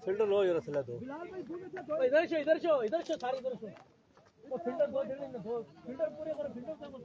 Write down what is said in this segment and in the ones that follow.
Filter low जरा सिला दो इधर शो सारी इधर शो वो फिल्टर दो फिल्टर पूरे करो फिल्टर का मत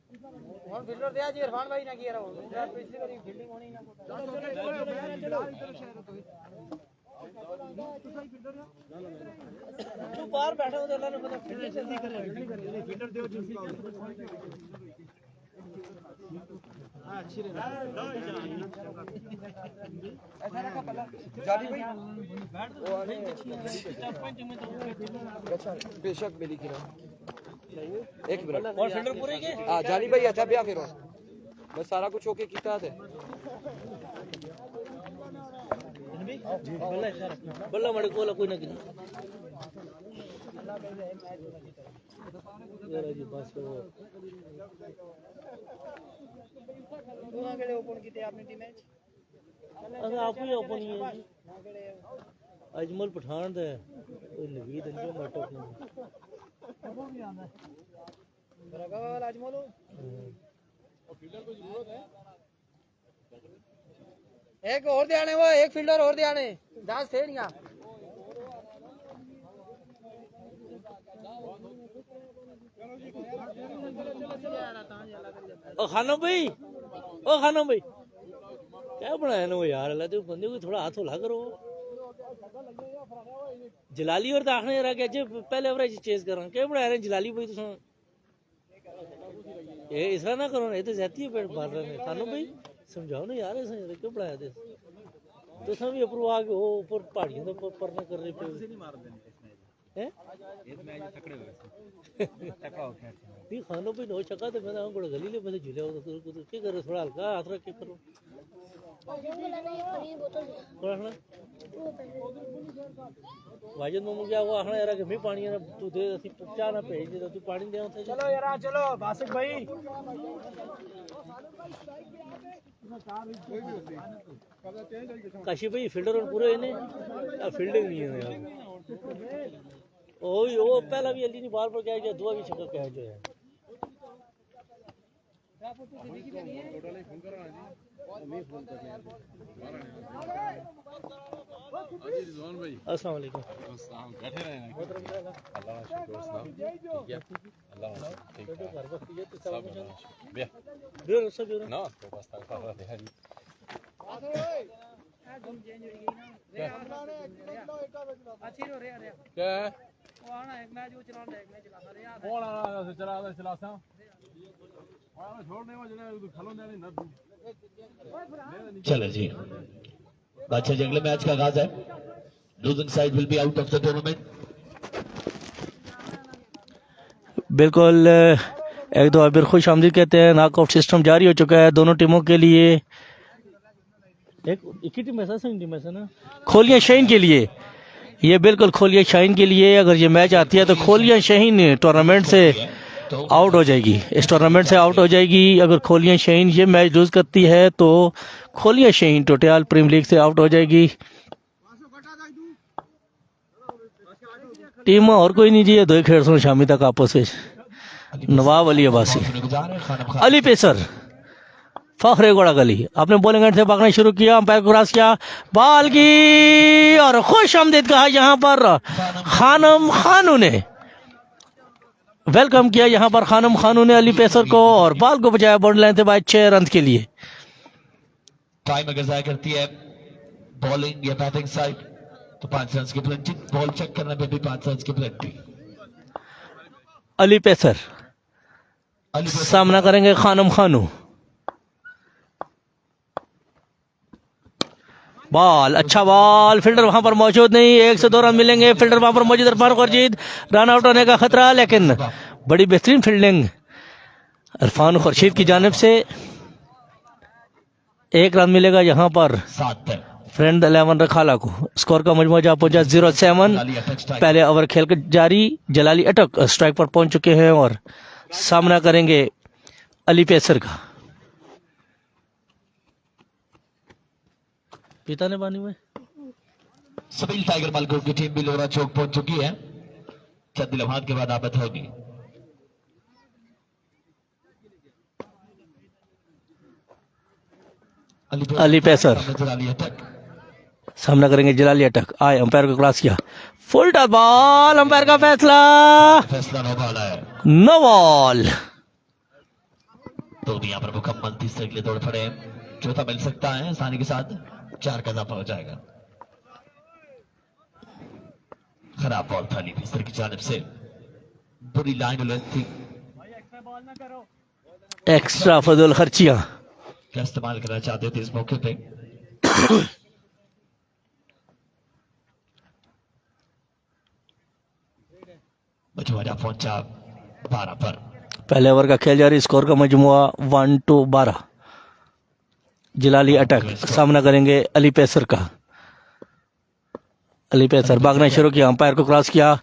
फिल्टर दिया जी इरफान भाई ना किया रहो पिछली बार फील्डिंग होनी ना तू बाहर बैठा हो तो अल्लाह ने पता फिल्डर जल्दी कर फिल्डर दो जल्दी हां अच्छी रे ऐसा रखा पहला जाली भाई वो आने अच्छा बेशक मेरी गिरा एक मिनट और फिल्टर पूरे के हां जाली भाई अच्छा ब्याह करो बस सारा कुछ ओके कीता है जी बल्ला मड़ कोला कोई ना कि यार जी बस वो दोनों के ओपन कीते आपने टीम मैच अगर आप ही ओपन ही है अजमल पठान दे कोई नवीद अंजो माटो वो भी आना है बराबर वाला अजमल और फील्डर को जरूरत है एक और ध्यान है वो एक फील्डर और ध्यान है 10 थे नहीं ओ खानो भाई क्या बनाया ना वो यार अल्लाह तो बंदे को थोड़ा हाथ उला करो जलाली और दाखने रहा क्या पहले एवरेज चेस कर क्या बनाया ना जलाली भाई तो ये ऐसा ना करो ना ये तो जाती है पेट मार रहे हैं खानो भाई समझाओ ना यार ऐसा क्यों पढ़ाया थे तो सब भी ऊपर आगे हो ऊपर पहाड़ियों तो ऊपर ना कर रहे पे नहीं मार देने हैं ये मैच तकड़े हुए टका हो गया नहीं खानो पे नो चका तो मैं गुड़ गली ले पहले झूले हो तो क्या कर रहे थोड़ा हल्का हाथ रख के करो वाजिद मामू क्या हुआ आखना यार कि मैं पानी ना तू दे असि चाह ना भेज दे तू पानी दे चलो यार चलो बासिक भाई काशी भाई फील्डर और पूरे ने फील्डिंग नहीं है यार ओ पहला भी अली ने बार पर क्या है दुआ भी छक्का क्या है जो है अस्सलाम वालेकुम बैठे रहे अल्लाह शुक्र ना तो बस क्या वो आना एक मैच वो चला एक मैच चला रहा है कौन आना चला सा छोड़ने में खलो नहीं ना चलो जी बादशाह जंगले मैच का आगाज है losing side will be out of the tournament बिल्कुल एक दो बार खुश आमदीद कहते हैं नॉकआउट सिस्टम जारी हो चुका है दोनों टीमों के लिए एक ही टीम ऐसा ना खोलिया शाहीन के लिए ये बिल्कुल खोलिया शाहीन के लिए अगर ये मैच आती है तो खोलिया शाहीन टूर्नामेंट से आउट हो जाएगी इस टूर्नामेंट से आउट हो जाएगी अगर खोलिया शाहीन ये मैच लूज करती है तो खोलिया शाहीन टोटल प्रीमियर लीग से आउट हो जाएगी टीम और कोई नहीं जी ये दो खेल सुनो शामी तक आपस में नवाब अली अब्बासी अली पेसर फखरे गोड़ा गली अपने बॉलिंग एंड से भागना शुरू किया अंपायर को क्रॉस किया बाल की और खुश आमदीद कहा यहाँ पर खानम खानू ने वेलकम किया यहाँ पर खानम खानू ने अली पेसर को और बॉल को बचाया बॉर्डर लाइन से बाहर 6 रन के लिए। टाइम अगर जाया करती है बॉलिंग या बैटिंग साइड तो 5 रन की प्लेंटी, बॉल चेक करने पे भी 5 रन की प्लेंटी। अली पेसर सामना करेंगे खानम खानू। बॉल, अच्छा बॉल, फील्डर वहां पर मौजूद नहीं, 1 से 2 रन मिलेंगे। फील्डर वहां पर मौजूद, इरफान खुर्शीद, रन आउट होने का खतरा, लेकिन बड़ी बेहतरीन फील्डिंग इरफान खुर्शीद की जानिब से। 1 रन मिलेगा यहाँ पर 7 फ्रेंड 11 रखाला को। स्कोर का मजमू जा पहुंचा 0-7। पहले ओवर खेल कर जारी, जलाली अटक स्ट्राइक पर पहुंच चुके हैं और सामना करेंगे अली पेसर का। पिता ने बानी में सबील टाइगर मालकों की टीम भी लोरा चौक पहुंच चुकी है। चंद लम्हात के बाद आबद होगी। अली पेसर सामना करेंगे जलाली अटक। आए अंपायर को क्रॉस किया, फुल टॉस बॉल, अंपायर का फैसला नो बॉल है, नो बॉल। तो यहाँ पर मुकम्मल तीसरे के लिए दौड़ पड़े। चौथा मिल सकता है आसानी के साथ, 4 का इजाफा हो जाएगा। खराब बॉल था अली पेसर की जानिब से, बुरी लाइन लेंथ थी। एक्स्ट्रा फजूल खर्चियां क्या इस्तेमाल करना चाहते थे इस मौके पे। मजमुआ पहुंचा 12 पर। पहले ओवर का खेल जारी, स्कोर का मजमुआ 1-12। जलाली अटक सामना करेंगे अली पेसर का। अली पेसर भागना शुरू किया, अंपायर को क्रॉस किया,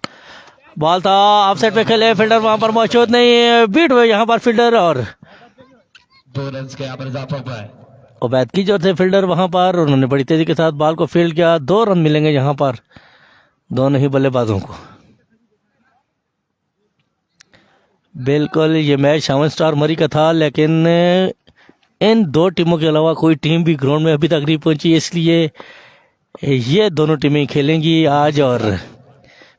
बॉल था ऑफ साइड पे खेले, फील्डर वहां पर मौजूद नहीं, बीट हुए यहाँ पर फील्डर और 2 रन के यहाँ पर इजाफा हुआ है। उबैद की जो थे फील्डर वहां पर, उन्होंने बड़ी तेजी के साथ बॉल को फील्ड किया। 2 रन मिलेंगे यहाँ पर दोनों ही बल्लेबाजों को। बिल्कुल ये मैच 7 स्टार मरी का था, लेकिन इन 2 टीमों के अलावा कोई टीम भी ग्राउंड में अभी तक नहीं पहुंची, इसलिए ये दोनों टीमें खेलेंगी आज। और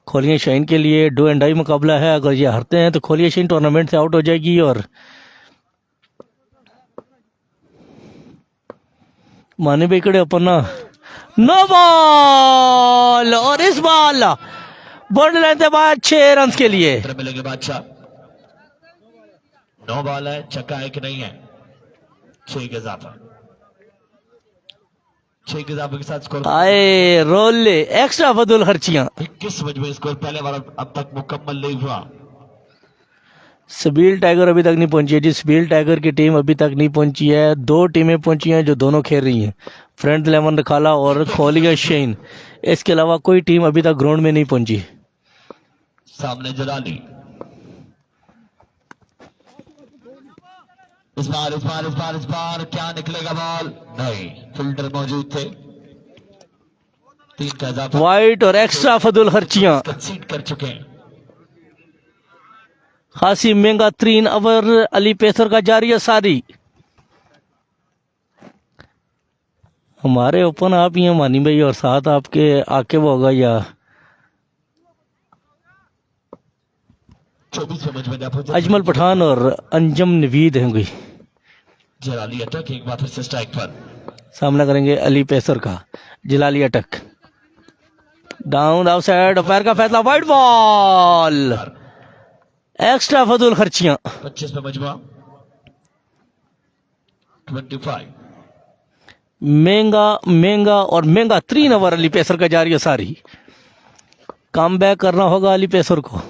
खोलिया शाइन के लिए डू एंड डाई मुकाबला है। अगर ये हारते हैं तो खोलिया शाइन टूर्नामेंट से आउट हो जाएगी। और माने भी इकड़े अपन ना, नो बॉल, और इस बॉल बॉर्डर लाइन से बाद 6 रन के लिए। मिलेंगे बादशाह, 9 बॉल है, छक्का है कि नहीं है। 6 का इजाफा, 6 के इजाफे के साथ स्कोर आए रोल एक्स्ट्रा फजूल खर्चियां। 21 में स्कोर पहले बार अब तक मुकम्मल नहीं हुआ। सबील टाइगर अभी तक नहीं पहुंची है जी, सबील टाइगर की टीम अभी तक नहीं पहुंची है। 2 टीमें पहुंची हैं जो दोनों खेल रही हैं, फ्रेंड 11 रखाला और खोलिया शाइन। इसके अलावा कोई टीम अभी तक ग्राउंड में नहीं पहुंची। सामने जलाली, इस बार क्या निकलेगा बॉल, नहीं, फील्डर मौजूद थे। 3 का इजाफा, वाइट और एक्स्ट्रा फजूल खर्चियां कंसीड कर चुके हैं। खासी महंगा 3 ओवर अली पेसर का जारी है सारी। हमारे ओपन आप ही हैं मानी भाई, और साथ आपके आके वो होगा या 24 में अजमल पठान और अंजम नवीद होंगे। जलाली अटक एक बार फिर से स्ट्राइक पर। सामना करेंगे अली पेसर का। जलाली अटक डाउन आउट साइड, अंपायर का फैसला, वाइड बॉल, एक्स्ट्रा फजूल खर्चियां। 25 में मजमुआ 25। महंगा और महंगा 3 ओवर अली पेसर का जारी है सारी। कम बैक करना होगा अली पेसर को।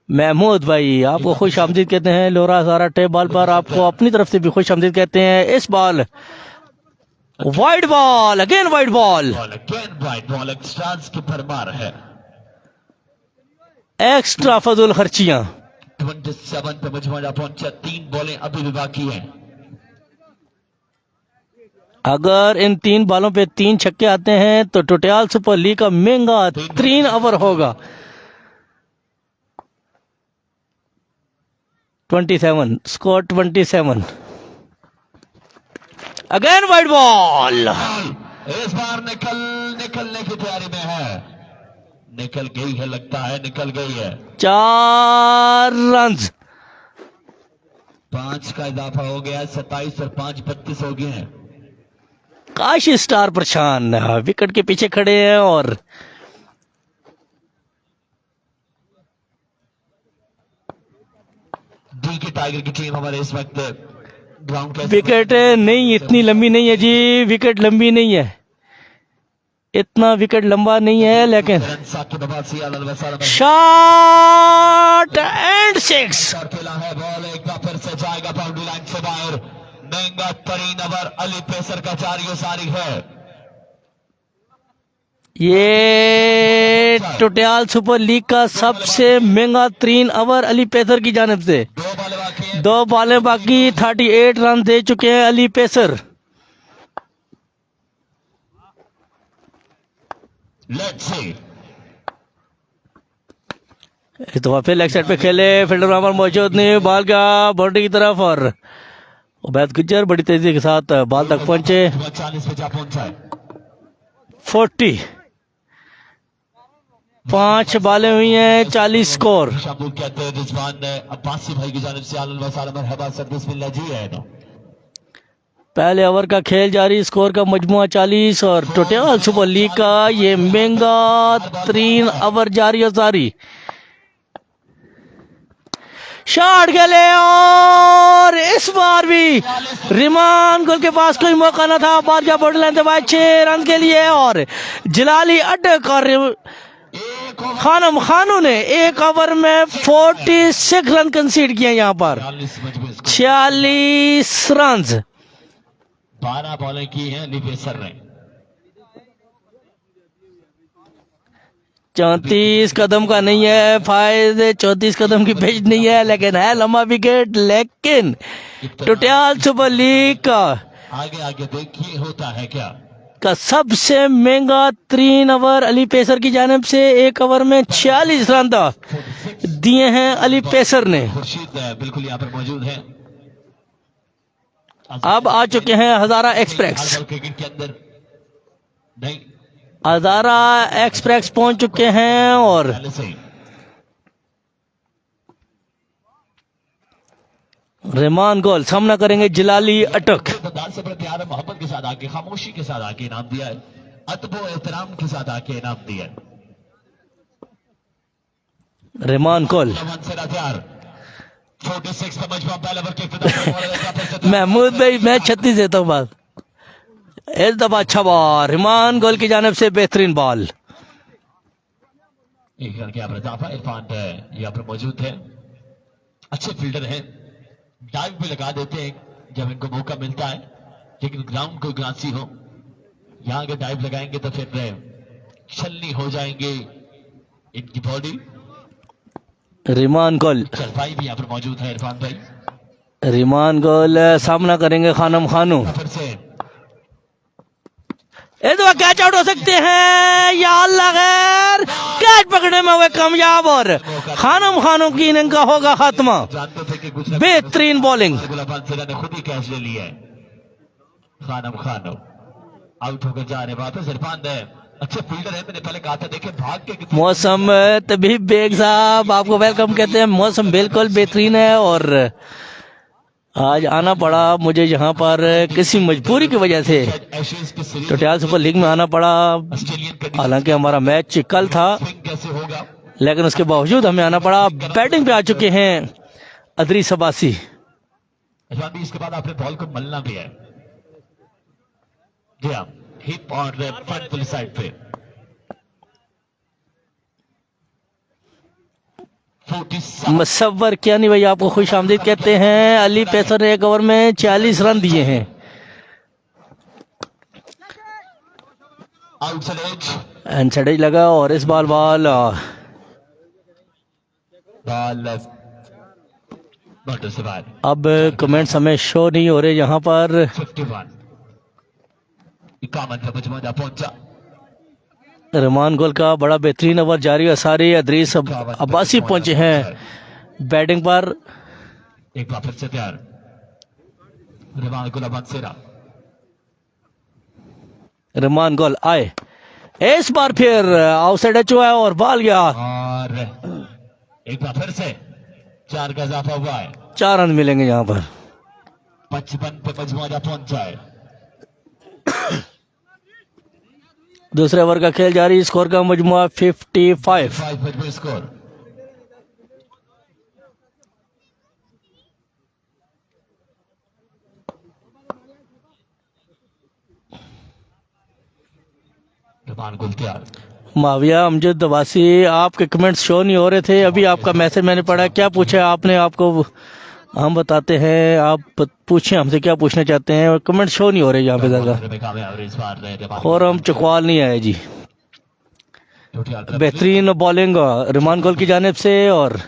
महमूद भाई आपको खुश आमदीद कहते हैं। लोरा सारा टेप बॉल पर आपको अपनी तरफ से भी खुश आमदीद कहते हैं। इस ball wide ball, again wide ball, extras की भरमार है। एक्स्ट्रा फजूल खर्चियां। 27 पे मजमुआ पहुंचा, 3 बॉलें अभी भी बाकी हैं। अगर इन 3 बॉलों पे 3 छक्के आते हैं तो टोटल सुपर लीग का महंगा 3 ओवर होगा। 27 स्कोर 27। अगेन वाइड बॉल, इस बार निकलने की तैयारी में है, निकल गई है, लगता है निकल गई है। 4 रन। 5 का इजाफा हो गया, 27 और 5 32 हो गए हैं। काश स्टार परेशान विकेट के पीछे खड़े हैं और डी के टाइगर की टीम हमारे इस वक्त ग्राउंड के विकेट नहीं, इतनी लंबी नहीं है जी, विकेट लंबी नहीं है, इतना विकेट लंबा नहीं है, लेकिन शॉट एंड 6। खेला है बॉल, एक बार फिर से जाएगा बाउंड्री लाइन से बाहर। महंगा तरीन ओवर अली पेसर का जारी सारी है। ये टोटियाल सुपर लीग का सबसे महंगा 3 ओवर अली पेसर की जानिब से। 2 बॉलें बाकी, 38 रन दे चुके हैं अली पेसर। लेट्स सी, इस दफा फिर लेग साइड पे खेले, फील्डर वहां पर मौजूद नहीं, बॉल का बाउंड्री की तरफ और उबैद गुज्जर बड़ी तेजी के साथ बॉल तक पहुंचे। 40 पे जा पहुंचा है। 40 5 बॉलें हुई हैं, 40 स्कोर। शाबुल कहते हैं रिजवान अब्बासी भाई की जानिब से आलन वसाल मरहबा सर बिस्मिल्लाह जी है ना। पहले ओवर का खेल जारी, स्कोर का मजमुआ 40 और टोटियाल सुपर लीग का ये महंगा 3 ओवर जारी और जारी। शॉट खेले और इस बार भी रिमान गुल के पास कोई मौका न था, बात का बोर्ड लेते हुए 6 रन के लिए और जलाली अड्डक और खानम खानू ने 1 ओवर में 46 रन कंसीड किए। यहाँ पर 46 रन, 12 बॉलें की हैं अली पेसर ने। 34 कदम का नहीं है, फायदे 34 कदम की पिच नहीं है, लेकिन है लंबा विकेट। लेकिन टोटियाल सुपर लीग का आगे आगे देखिए होता है क्या। सबसे महंगा 3 ओवर अली पेसर की जानिब से। 1 ओवर में 46 रन दिए हैं अली पेसर ने। खुर्शीद बिल्कुल यहाँ पर मौजूद है। अब आ चुके हैं हजारा एक्सप्रेस। क्रिकेट के अंदर नहीं, हजारा एक्सप्रेस पहुंच चुके हैं और पहले से ही रहमान गोल सामना करेंगे जलाली अटक। सरदार से बड़े प्यार और मोहब्बत के साथ आके, खामोशी के साथ आके इनाम दिया है, अदब और एहतराम के साथ आके इनाम दिया है। रहमान गोल, तैयार 46 का मजबूत पहले ओवर के इब्तिदा महमूद भाई मैं 36 देता हूँ बात। इस दफा अच्छा बॉल, रहमान गोल की जानिब से बेहतरीन बॉल। एक रन के यहाँ पर इजाफा, इरफान यहाँ पर मौजूद है, अच्छे फील्डर हैं, डाइव भी लगा देते हैं जब इनको मौका मिलता है, लेकिन ग्राउंड को ग्रासी हो, यहाँ अगर डाइव लगाएंगे तो फिर छलनी हो जाएंगे इनकी बॉडी। रहमान गोल, चरपाई भी यहाँ पर मौजूद है इरफान भाई। रहमान गोल सामना करेंगे खानम खानू। फिर से इस दफा कैच आउट हो सकते हैं या अल्लाह खैर, कैच पकड़ने में हुए कामयाब और खानम खानू की इनिंग का होगा खात्मा। जानते थे कि कुछ बेहतरीन बॉलिंग, गुलाबान सेना ने खुद ही कैच ले लिया है। खानम खानो आउट होकर जा रहे वापस। इरफान अच्छे फील्डर है, मैंने पहले कहा था, देखे भाग के कितने मौसम तभी बेग साहब आपको वेलकम कहते हैं। मौसम बिल्कुल बेहतरीन है और आज आना पड़ा मुझे यहाँ पर किसी मजबूरी की वजह से। एशेज की सीरीज टोटियाल सुपर लीग में आना पड़ा, ऑस्ट्रेलियन हालांकि हमारा मैच कल था, स्विंग कैसे होगा। लेकिन उसके बावजूद हमें आना पड़ा। बैटिंग पे आ चुके हैं अदरीस अब्बासी। इरफान भी इसके बाद आपने बॉल को मलना भी है। जी हाँ, हिप और फ्रंट वाली साइड पे 47 मुसव्वर क्या नहीं भाई आपको खुश आमदीद कहते हैं। अली पेसर ने 1 ओवर में 40 रन दिए हैं। आउटसाइड एज एंड लगा और इस बॉल बॉल बॉटर से बाहर। अब कमेंट्स हमें शो नहीं हो रहे यहाँ पर। 51 51 पे मजमूदा पहुंचा। रहमान गोल का बड़ा बेहतरीन ओवर जारी है। सारे अदरीस अब्बासी पहुंचे हैं बैटिंग पर। एक बार फिर से तैयार रहमान गुलाबान सेरा। रहमान गोल आए, इस बार फिर आउटसाइड एच हुआ है और बॉल गया। और एक बार फिर से 4 का इजाफा हुआ है। 4 रन मिलेंगे यहाँ पर। 55 पे मजमूआ जा पहुंचा है। दूसरे ओवर का खेल जारी, स्कोर का मजमुआ 55। 5 मजमूई स्कोर। रहमान गुल तैयार। माविया अमजद दवासी, आपके कमेंट्स शो नहीं हो रहे थे, अभी आपका मैसेज मैंने पढ़ा। क्या पूछा आपने? आपको हम बताते हैं, आप पूछें हमसे क्या पूछना चाहते हैं। और कमेंट शो नहीं हो रहे यहाँ पे ज्यादा। और हम चकवाल नहीं आए जी। बेहतरीन बॉलिंग रहमान गुल की जानिब से। और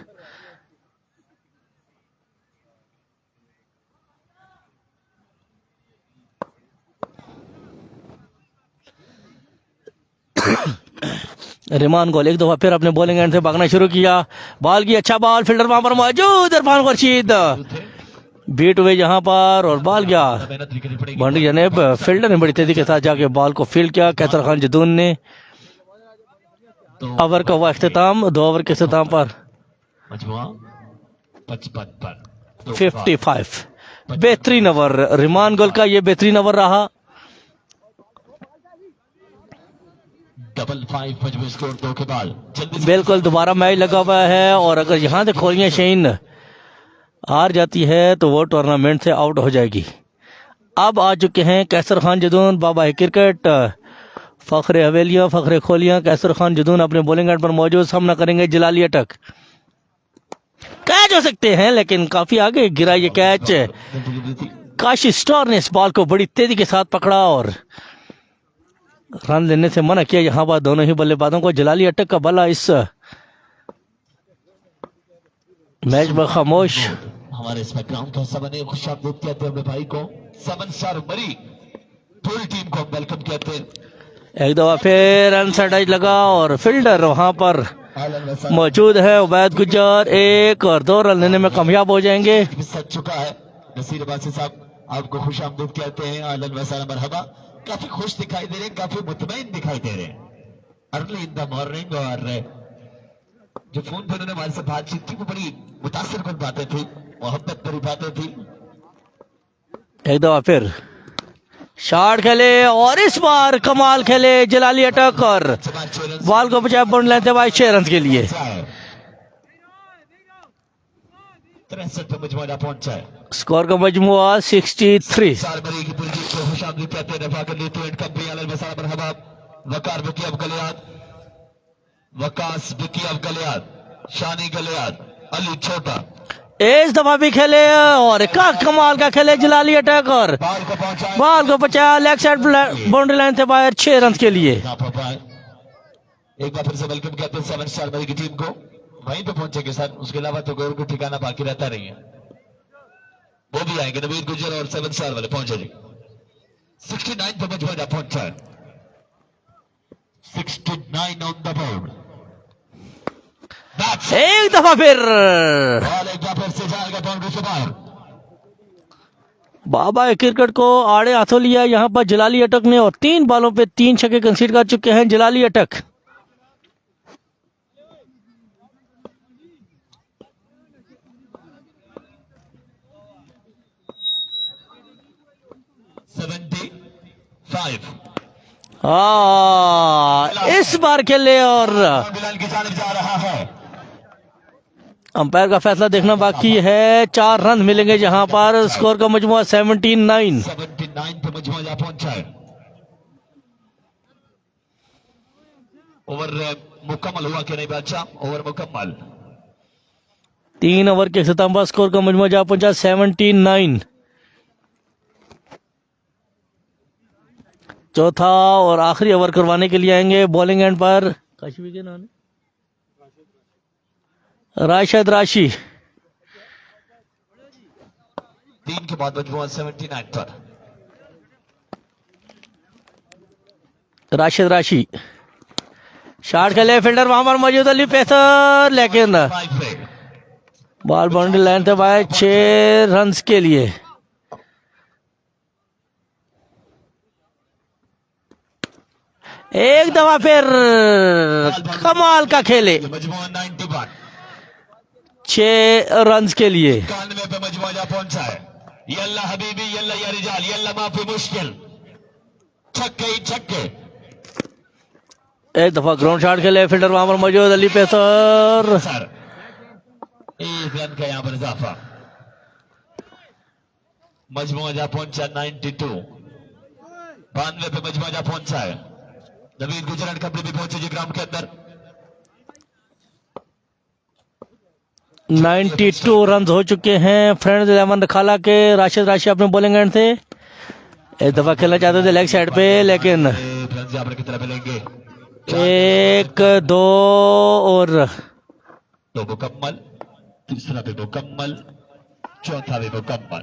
रहमान गुल एक दफा फिर अपने बॉलिंग एंड से भागना शुरू किया। बॉल की अच्छा बॉल, फील्डर वहां पर मौजूद, इरफान खुर्शीद बीट हुए यहाँ पर और बॉल गया बाउंड्री जनेब। फील्डर ने बड़ी तेजी के साथ जाके बॉल को फील्ड किया कैसर खान जदून ने। ओवर का हुआ इख्तिताम, 2 ओवर के इख्तिताम पर 55। बेहतरीन ओवर रहमान गुल का, ये बेहतरीन ओवर रहा। 5 मजमूई स्कोर 2 के बाद बिल्कुल दोबारा मैच लगा हुआ है। और अगर यहाँ से खोलियां शेन हार जाती है तो वो टूर्नामेंट से आउट हो जाएगी। अब आ चुके हैं कैसर खान जदून, बाबा है क्रिकेट, फखरे हवेलियां, फखरे खोलियां। कैसर खान जदून अपने बॉलिंग एंड पर मौजूद, सामना करेंगे जलाली अटक। कैच हो सकते हैं लेकिन काफी आगे गिरा ये कैच। काशी स्टार ने इस बॉल को बड़ी तेजी के साथ पकड़ा और रन लेने से मना किया यहाँ पर दोनों ही बल्लेबाजों को। जलाली अटक का बल्ला इस मैच में खामोश। हमारे इस बैकग्राउंड का हिस्सा बने, खुश आमदीद कहते हैं अपने भाई को। 7 स्टार मरी पूरी टीम को हम वेलकम कहते हैं। एक दफा फिर अनसर्टाइज लगा और फील्डर वहां पर मौजूद है उबैद गुज्जर, 1 और 2 रन लेने में कामयाब हो जाएंगे। सच चुका है नसीर अब्बासी साहब, आपको खुश आमदीद कहते हैं। अहलन व सहलन मरहबा। काफी खुश दिखाई दे रहे हैं, काफी मुतमईन दिखाई दे रहे हैं अर्ली इन द मॉर्निंग। और जो फोन पर उन्होंने हमारे से बातचीत की वो बड़ी मुतासिर कुन बातें थी, मोहब्बत भरी बातें थी। एक दफा फिर शॉट खेले और इस बार कमाल खेले जलाली अटक और बॉल को बचाए बॉन्ड लेते भाई 6 रन के लिए। 63 पे मजमूआ पहुंचा है। स्कोर का मजमुआ 63। सालबरी की पूरी जीत को खुशामदीद कहते हैं। रफाकत लीतो एंड कंपनी अहलन व सहलन मरहबा। वकार विकी अब गलियात, वकास विकी अब गलियात, शानी गलियात, अली छोटा इस दफा भी खेले और का कमाल का खेले जलाली अटैक और बॉल को बचाया लेग साइड बाउंड्री लाइन से बाहर 6 रन के लिए। एक बार फिर से वेलकम कहते हैं 7 स्टार मरी की टीम को। वहीं पे पहुंचेंगे सर, उसके अलावा तो गौर को ठिकाना बाकी रहता नहीं है। वो भी आएंगे, नवीर गुजर और 7 स्टार वाले पहुंचे जी। 69 पे मजमूआ पहुंचा है। 69 ऑन द बोर्ड। एक दफा फिर से जाएगा बाउंड्री से बाहर। बाबा क्रिकेट को आड़े हाथों लिया यहाँ पर जलाली अटक ने और 3 बॉलों पे 3 छक्के कंसीड कर चुके हैं जलाली अटक। इस बार खेले और की जानिब जा रहा है। अंपायर का फैसला देखना बाकी है। 4 रन मिलेंगे जहां पर स्कोर का मजमुआ 79। 79 पे मजमुआ पहुंचा है। ओवर मुकम्मल हुआ कि नहीं बच्चा? ओवर मुकम्मल। 3 ओवर के इख्तिताम पर स्कोर का मजमुआ जा पहुंचा 79। चौथा और आखिरी ओवर करवाने के लिए आएंगे बॉलिंग एंड पर काशी के नाम राशिद राशि। 3 के बाद मजमुआ 79 पर। राशिद राशि शॉट खेले, फील्डर वहां पर मौजूद अली पेसर, लेकिन बॉल बाउंड्री लाइन से बाहर 6 रन के लिए। एक दफा फिर कमाल का खेले, ये मजमूआ 91 छह रन के लिए। 91 पे मजमूआ जा पहुंचा है। यल्ला हबीबी यल्ला या रिजाल यल्ला माफी मुश्किल, छक्के ही छक्के। एक दफा ग्राउंड शॉट खेले, फील्डर वहां पर मौजूद, अली पेसर। सर एक रन का यहां पर इजाफा, मजमूआ जा पहुंचा 92। 92 पे मजमूआ जा पहुंचा है। नवीन गुजरात कंपनी भी पहुंचे जी ग्राउंड के अंदर। 92 रन हो चुके हैं फ्रेंड्स 11 रखाला के। राशिद राशि अपने बॉलिंग एंड से एक दफा खेलना चाहते थे लेग साइड पे, लेकिन रन जाबर की तरफ मिलेंगे। 1 2 और दो मुकम्मल, तीसरा भी मुकम्मल, चौथा भी मुकम्मल,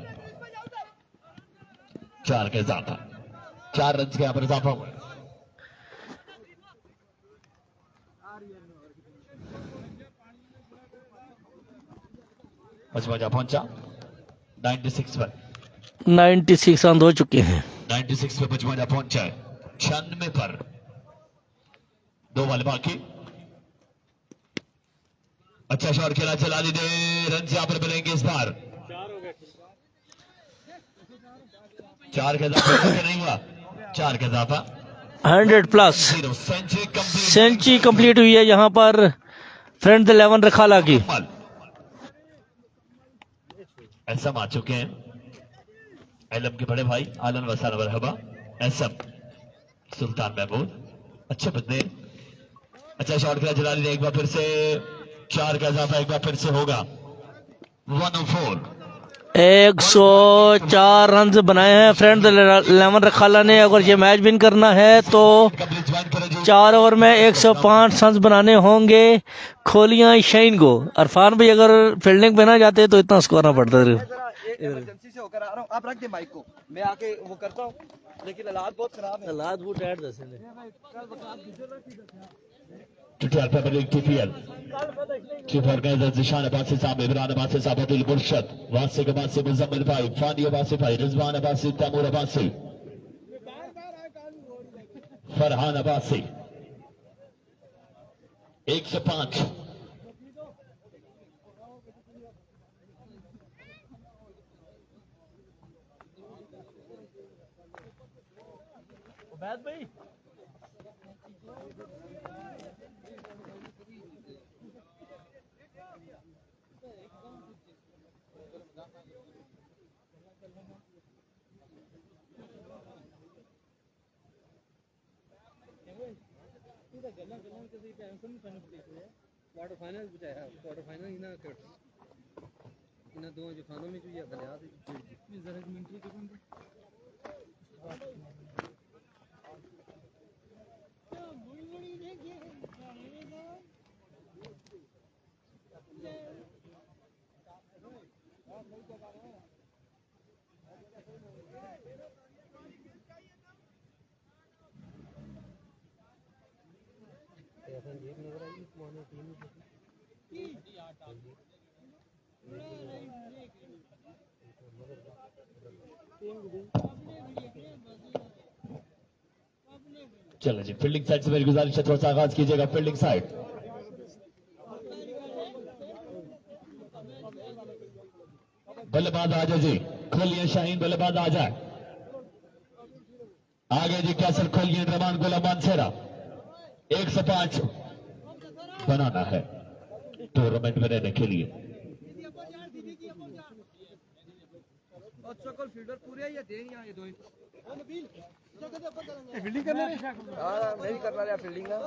4 का इजाफा, 4 रन के यहां पर इजाफा हुआ। मजमूआ जा पहुंचा 96 पर। 96 रन हो चुके हैं। 96 पे मजमूआ जा पहुंचा है। 96 पर 2 बॉल बाकी। अच्छा शॉट खेला, चला दी दे, रन यहां पर मिलेंगे इस बार। 4 का इजाफा नहीं हुआ, 4 का इजाफा 100 प्लस सेंचुरी कंप्लीट हुई है यहाँ पर फ्रेंड्स 11 रखाला की। एसएम आ चुके हैं, एलम के बड़े भाई आलन वसाल मरहबा। एसएम सुल्तान महमूद अच्छे बंदे। अच्छा शॉट खेला, जलाली ने एक बार फिर से 4 का इजाफा एक बार फिर से होगा। 104 104 रन बनाए हैं फ्रेंड्स 11 रखाला ने। अगर ये मैच विन करना है तो 4 ओवर में 105 रन बनाने होंगे खोलियां शाइन को। अरफान भाई अगर फील्डिंग पे ना जाते तो इतना स्कोर ना पड़ता। इमरजेंसी से होकर आ रहा हूँ, आप रख दे माइक को, मैं आके वो करता हूँ, लेकिन हालात बहुत खराब है। हालात बहुत टाइट दसे TTL Premier League TPL chief organizer Zeeshan Abbasi साहब, इमरान अब्बासी साहब, अब्दुल मुर्शद, वासिक अब्बासी, मुजम्मिल भाई, फानी अब्बासी भाई, रिजवान अब्बासी, तैमूर अब्बासी, फरहान अब्बासी। 105 भाई क्वार्टर फाइनल बचाया, क्वार्टर फाइनल इना कट इना दो जो खानों में जो ये दलिया से जरा कमेंट्री करूंगा। चलो जी, फील्डिंग साइड से मेरी गुजारिश है थोड़ा सा आगाज कीजिएगा। फील्डिंग साइड बल्लेबाज आ जाए जी, खोलिए शाहीन, बल्लेबाज आ जाए। आगे जी कैसर खोलिए, रहमान गुलाम मानसेरा। 105 बनाना है टूर्नामेंट में रहने के लिए। फील्डर पूरे या दे यहाँ ये दो फील्डिंग करना है। हां नहीं करना है फील्डिंग ना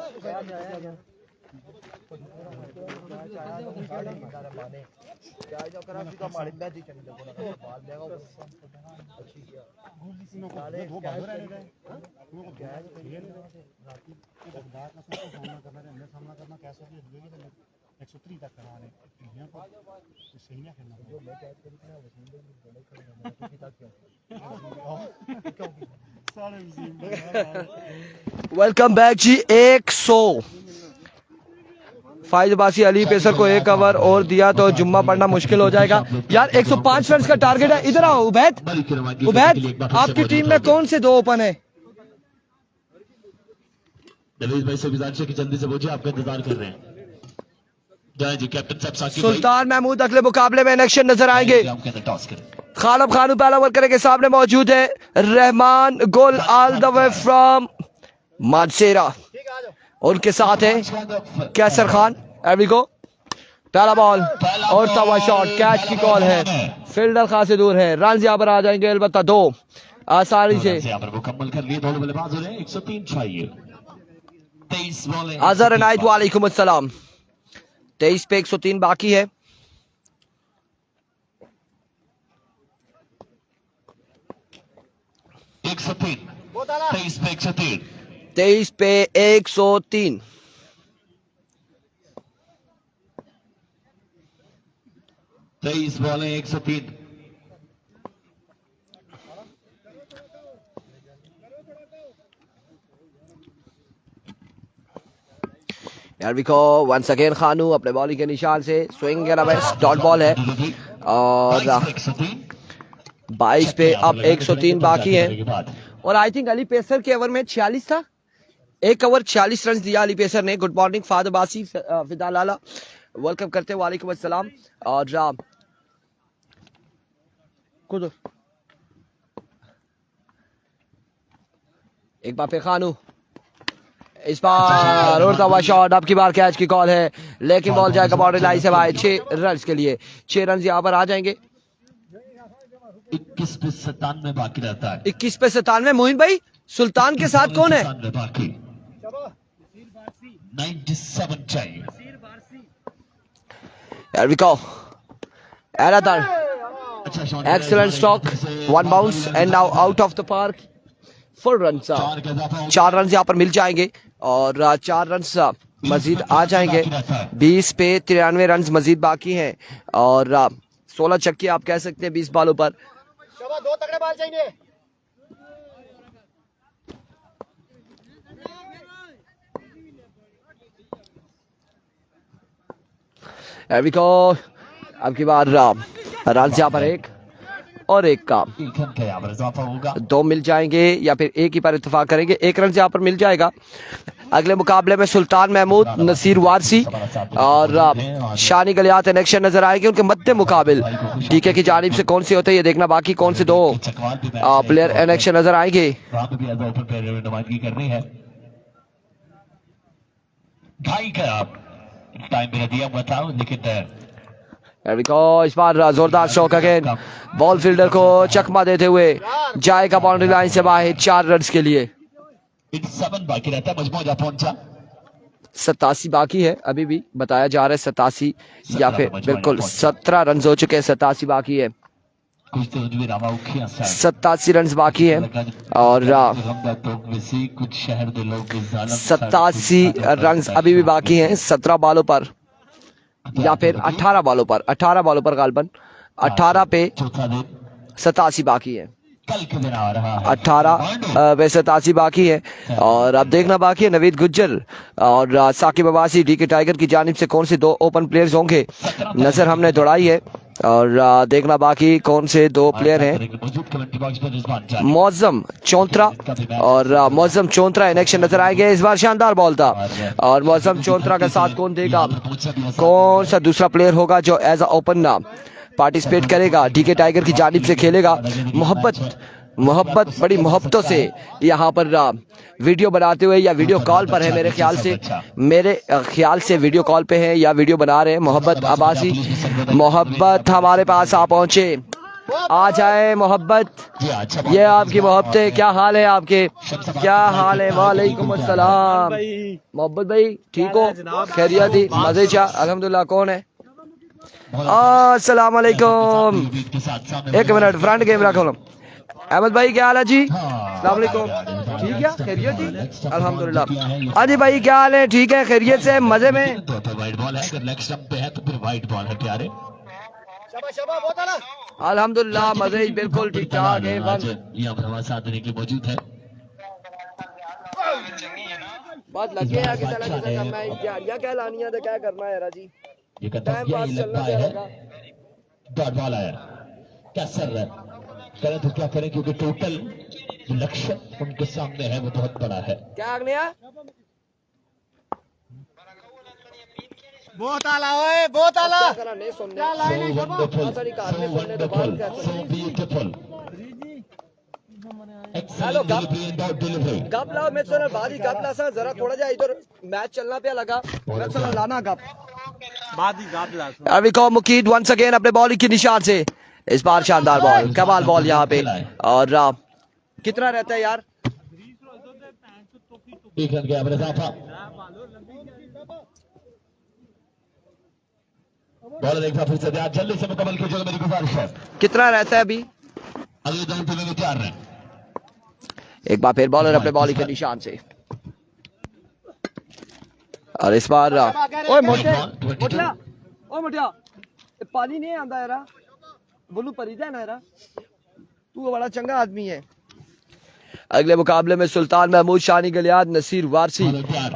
क्या जो करा सी का मालिक बैठ ही चली देखो ना बाल देगा अच्छी किया साले वो बाहर आएगा वो क्या है ये राती को बंदा का सामना करना है, सामना करना कैसे है ये 103 तक कराने यहां पर सही ना खेलना जो मैं कैच करी ना वो सुन बड़े करना किसी तक क्यों वेलकम बैक जी। 100 फाइज अब्बासी अली पेसर को 1 ओवर और दिया तो जुम्मा पढ़ना मुश्किल हो जाएगा यार। 105 रन का टारगेट है। इधर आओ उबैद, उबैद आपकी टीम में कौन से 2 ओपन है? नवीद भाई से गुजारिश है कि जल्दी से पहुंचे, आपका इंतजार कर रहे हैं। जय जी कैप्टन साहब साकिब भाई सुल्तान महमूद अगले मुकाबले में एक्शन नजर आएंगे। ग्राउंड के अंदर टॉस करें। खानम खानू पहला ओवर करने के सामने मौजूद है। Rehman Gul all the way from Mansehra, उनके साथ है कैसर खान। एविको पहला बॉल और तवा शॉट, कैच की कॉल है, फील्डर खासे दूर है। रन यहां पर आ जाएंगे अलबत्ता 2 आसानी से। यहाँ पर मुकम्मल कर लिए, दोनों बल्लेबाज हो रहे हैं। 103 चाहिए। 23 बॉल अजहर अनायत वालेकुम अस्सलाम। 23 पे 103 बाकी है। एक 103 23 पे 103 23 पे 103। तेईस बॉल 103। वंस अगेन खानू अपने बॉलिंग के निशान से स्विंग डॉट बॉल है और 22 पे अब 103 बाकी है। और आई थिंक अली पेसर के ओवर में 46 था, 1 ओवर 46 रन दिया अली पेसर ने। गुड मॉर्निंग फादर बासी फिदा लाला, वेलकम करते हैं। वालेकुम अस्सलाम। और खुद एक बार फिर खानू, इस बार उड़ता हुआ शॉट, अब की बार कैच की कॉल है, लेकिन बॉल जाएगा बाउंड्री लाइन से बाहर। 6 रन के लिए 6 रन यहाँ पर आ जाएंगे। 21 पे 97 बाकी रहता है। 21 पे 97। मोहिन भाई सुल्तान के साथ कौन है? 97 बाकी। 97 चाहिए। Excellent stroke, 1 bounce and now out of the park. 4 runs, 4 run यहाँ पर मिल जाएंगे और 4 रन मजीद आ जाएंगे। 20 पे 93 रन मजीद बाकी हैं और 16 छक्के आप कह सकते हैं 20 बॉलों पर। 2 तगड़े बाल चाहिए। अब की बार रन यहाँ पर 1 और 1 का 2 मिल जाएंगे या फिर 1 ही पर इत्तेफाक करेंगे। 1 रन यहाँ पर मिल जाएगा। अगले मुकाबले में सुल्तान महमूद, नसीर वारसी और शानी गलियात एक्शन नजर आएंगे। उनके मध्य मुकाबिल डीके की जानिब से कौन से होते हैं ये देखना बाकी, कौन से 2 प्लेयर एक्शन नजर आएंगे। इस बार जोरदार शॉट अगेन, बॉल फील्डर को चकमा देते हुए जाएगा बाउंड्री लाइन से बाहर 4 रन के लिए। 87 बाकी रहता है। मजमू जा पहुंचा। 87 बाकी है, अभी भी बताया जा रहा है 87 या फिर बिल्कुल 17 रन हो चुके हैं। 87 बाकी है, 87 रन बाकी है और 87 रन अभी भी बाकी हैं 17 बॉलों पर या फिर 18 बॉलों पर। 18 बॉलों पर गालबन 18 पे 87 बाकी है। 18 पे 87 बाकी है और अब देखना बाकी है नवीद गुज्जर और साकिब अब्बासी डीके टाइगर की जानिब से कौन से 2 ओपन प्लेयर्स होंगे। नजर हमने दौड़ाई है और देखना बाकी कौन से 2 प्लेयर हैं। मौजम चौंत्रा और मौजम चौंत्रा इनेक्शन नजर आएंगे। इस बार शानदार बॉल था और मौजम चौंत्रा का साथ कौन देगा, कौन सा दूसरा प्लेयर होगा जो एज अ ओपन पार्टिसिपेट करेगा, डीके टाइगर की जानिब से खेलेगा। मोहब्बत बड़ी मोहब्बतों से यहाँ पर वीडियो बनाते हुए या वीडियो कॉल पर है मेरे ख्याल से वीडियो कॉल पे है या वीडियो बना रहे हैं मोहब्बत अब्बासी। मोहब्बत हमारे पास आ पहुंचे, आ जाए मोहब्बत। ये आपकी मोहब्बतें, क्या हाल है आपके, क्या हाल है? वालेकुम अस्सलाम मोहब्बत भाई, ठीक हो? खैरियत ही, मजे चा? अल्हम्दुलिल्लाह। कौन है? अस्सलाम वालेकुम। 1 मिनट फ्रंट कैमरा खोलो। अहमद भाई क्या हाल है जी? अस्सलाम वालेकुम। ठीक है, खैरियत ही? अल्हम्दुलिल्लाह। हाँ जी भाई क्या हाल है? ठीक है, खैरियत से, मजे में? अल्हम्दुलिल्लाह मजे ही, बिल्कुल ठीक ठाक है। हमारे साथ रहने के लिए मौजूद है। बात लगे आगे चला जाता मैं यारियां क्या लानी है तो क्या करना है यार जी। ये टाइम पास चलना है। डॉट बॉल आया, क्या सर है करें तो क्या करें, क्योंकि टोटल लक्ष्य उनके सामने है वो बहुत बड़ा है। क्या आगने बहुत आला ओए बहुत आला करा नहीं सुनने क्या लाइन है So शबा wonderful, पता नहीं कहाँ so से सुनने तो बात wonderful, कैसे so beautiful. Hello, Excellent Gab. delivery and out delivery. गप लाओ मैं सुना बादी गप ला सा जरा थोड़ा जा इधर मैच चलना पे लगा मैं सुना लाना गप अभी को मुकीद वंस अगेन अपने बॉलिंग के निशान से इस बार शानदार बॉल कमाल बॉल यहाँ पे और कितना रहता है यार एक रन गया इजाफा बॉलर एक बार फिर से ध्यान जल्दी से मुकम्मल कीजिएगा मेरी गुजारिश है कितना रहता है अभी अगले दाव के लिए 4 रन एक बार फिर बॉलर अपने बॉलिंग के निशान से और इस बार ओए मोटे मोटिया ओ मोटिया पानी नहीं आंदा यार बोलू परी जाए ना यार तू बड़ा चंगा आदमी है अगले मुकाबले में सुल्तान महमूद शानी गलियाद नसीर वारसी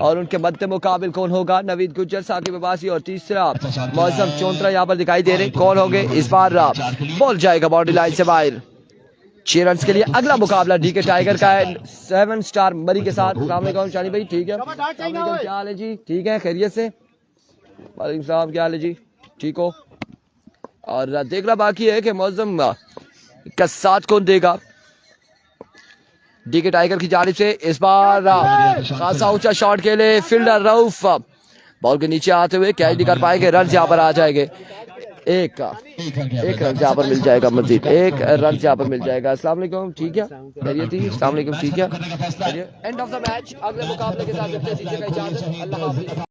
और उनके मध्य मुकाबिल कौन होगा नवीद गुज्जर साकिब अब्बासी और तीसरा मौसम चौंतरा यहाँ पर दिखाई दे रहे कौन होंगे इस बार बॉल जाएगा बाउंड्री लाइन से बाहर 6 रन के लिए अगला मुकाबला डीके टाइगर का है 7 स्टार मरी के साथ अस्सलाम वालेकुम शानी भाई ठीक है क्या हाल है जी ठीक है खैरियत से वालेकुम सलाम क्या हाल है जी ठीक हो और देखना बाकी है कि मौसम का साथ कौन देगा डीके टाइगर की जानिब से इस बार खासा ऊंचा शॉट के लिए फील्डर रऊफ बॉल के नीचे आते हुए कैच नहीं कर पाएंगे रन यहाँ पर आ जाएंगे एक रन यहाँ पर मिल जाएगा मजीद एक रन यहाँ पर मिल जाएगा अस्सलाम वालेकुम ठीक है खैरियत ही अस्सलाम वालेकुम ठीक है एंड ऑफ द मैच अगले मुकाबले के साथ इजाजत अल्लाह हाफिज़।